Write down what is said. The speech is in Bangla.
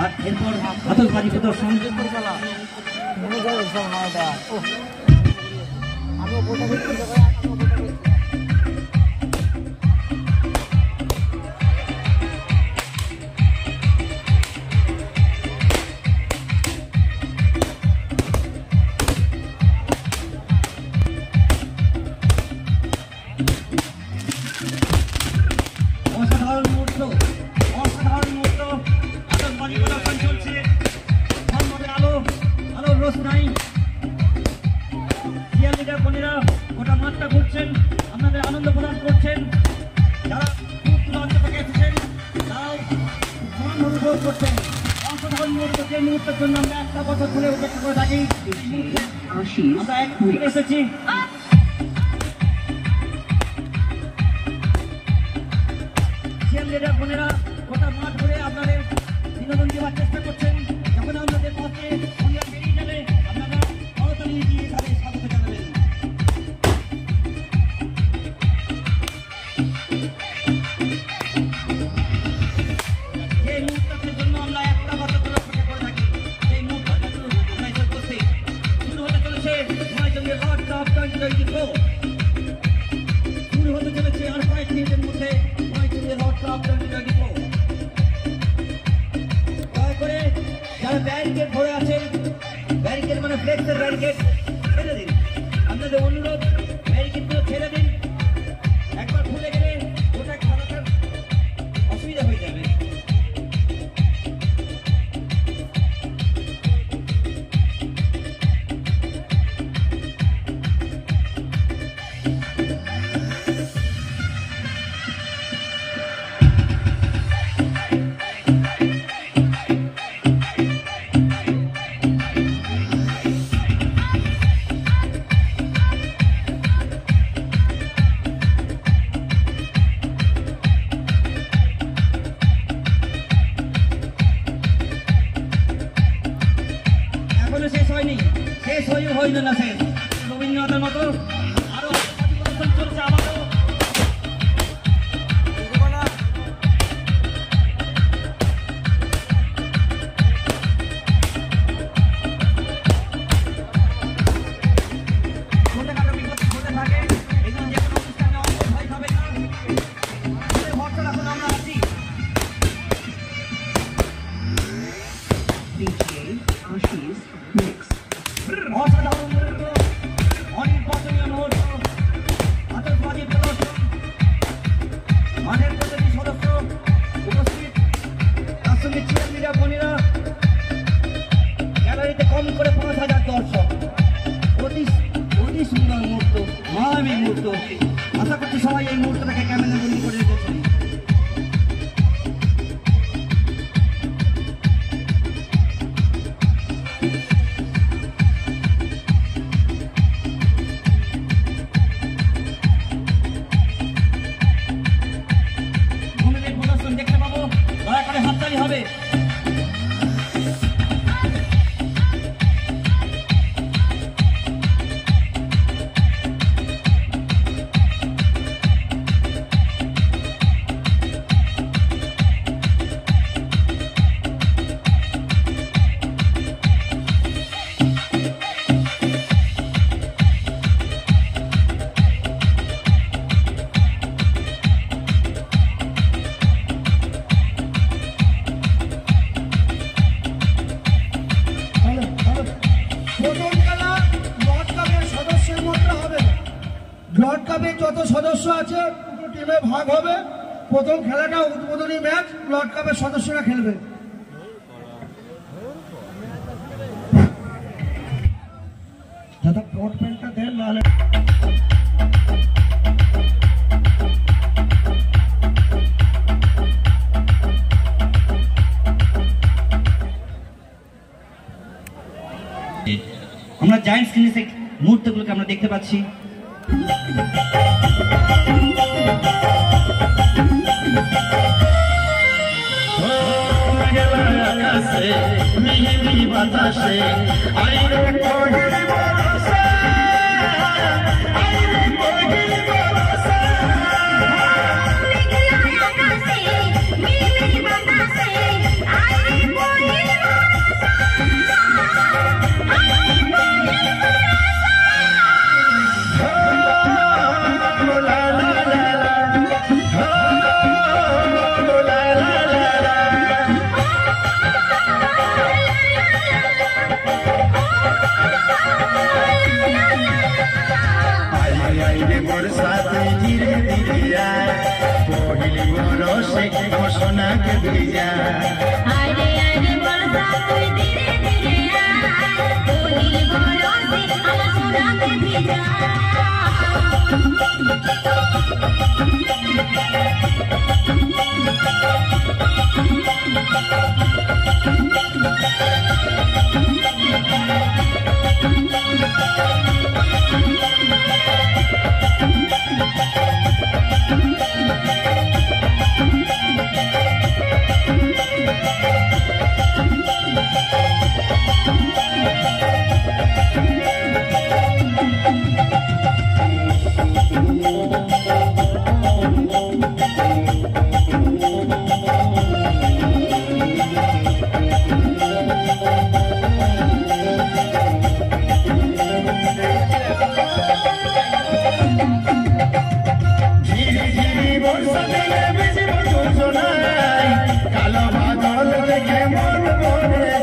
আর এরপর আতশবাজি প্রদর্শন। অসাধারণ মুহূর্ত, অসাধারণ মুহূর্ত। আতশবাজি প্রদর্শন চলছে, আলো আলো রোশনাই। শিয়াল লিডার বোনেরা গোটা মাঠটা ঘুরছেন, আপনাদের আনন্দ প্রদান করছেন। যারা দূর দূরান্ত থেকে এসেছেন তারাও সমানভাবে উপভোগ করছেন। অসাধারণ মুহূর্ত, যে মুহূর্তের জন্য আমরা একটা বছর ধরে অপেক্ষা করে থাকি। আমরা এক ফিরে এসেছি। শিয়াল লিডার বোনেরা গোটা মাঠ ঘুরে আপনাদের বিনোদন দেওয়ার চেষ্টা করছেন। যখন আপনাদের পথে আমরা বেরিয়ে যাবে আপনারা করতালি দিয়ে তাদের স্বাগত জানাবেন। যে মুহূর্তের জন্য আমরা একটা বছর ধরে অপেক্ষা করে থাকি, সেই মুহূর্তটা আমরা এসে উপস্থিত। শুরু হতে চলেছে নয়জনের লর্ড কাপ 2024। শুরু হতে চলেছে আর কয়েক মিনিটের মধ্যে নয়জনের লর্ড কাপ 2024। দয়া করে যারা ব্যারিকেড ধরে আছেন, ব্যারিকেড মানে ফ্লেক্সের ব্যারিকেড ছেড়ে দিন। আপনাদের অনুরোধ, ব্যারিকেডগুলো ছেড়ে দিন। একবার খুলে গেলে ওটা খেলাটার অসুবিধা হয়ে যাবে। এখনো শেষ হয়নি, শেষ হইল না। শেষ রবীন্দ্রনাথের মতো আরো প্রদর্শন চলছে আমারও। ছোটখাটো বিপদ হতে থাকে, এই জন্য যে কোনো অনুষ্ঠানে অল্প ভয় হবে না। ভরসা রাখুন, আমরা আছি। অসাধারণ মুহূর্ত, অনির্বাচনীয় মুহূর্ত, আতশবাজি প্রদর্শন। মাঠের প্রতিটি সদস্য উপস্থিত, তার সঙ্গে শিয়াল লিডার বোনেরা। গ্যালারিতে কম করে 5,000 দর্শক। অতি সুন্দর মুহূর্ত, মায়াবী মুহূর্ত। আশা করছি সবাই এই মুহূর্তটাকে ক্যামেরা বন্দি করে রেখেছেন। প্রদর্শন দেখতে পাবো, দয়া করে হাততালি হবে। ব্লড কাপে যত সদস্য আছে দুটো টিমে ভাগ হবে। প্রথম খেলাটা উদ্বোধনী ম্যাচ, ব্লড কাপের সদস্যরা খেলবে। দাদা ব্লড প্যান্টটা দেন, নাহলে আমরা জায়ান্ট স্ক্রিনে সেই মুহূর্তগুলোকে আমরা দেখতে পাচ্ছি। Bye. কালো বাদল দেখে মন ভরে